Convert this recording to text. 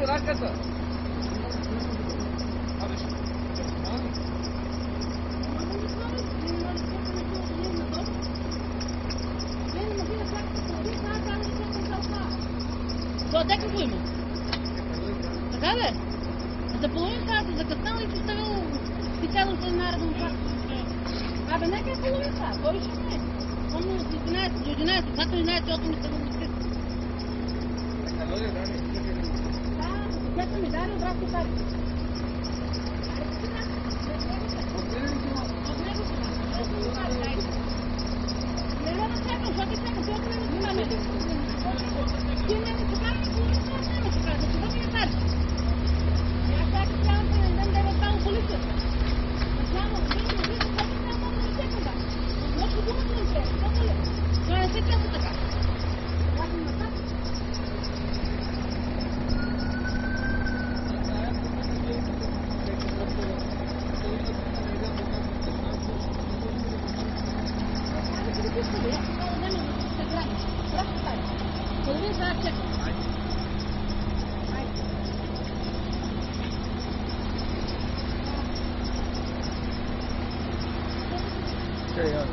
раката. Дека го има? Така де? За половин сат е закъснал и поставил специално семинара да му чака. Абе, нека е половин сат, той ще не е. Помня от 11 до 11, когато 11 от ми се въместит. Да, дето ми даде обратно тази. Не ме да чакам, защото ти чакам, защото ме не снимаме. Ти не ме чакам, не ме чакам, да се въпи на тази. Аз чакам, трябва да не дам да е само полицията. Само, вижте, всеки трябва да се чекам, да. Може да думата не трябва, това ли? Това не се чакам така. Аз съм на тази. Okay, ja.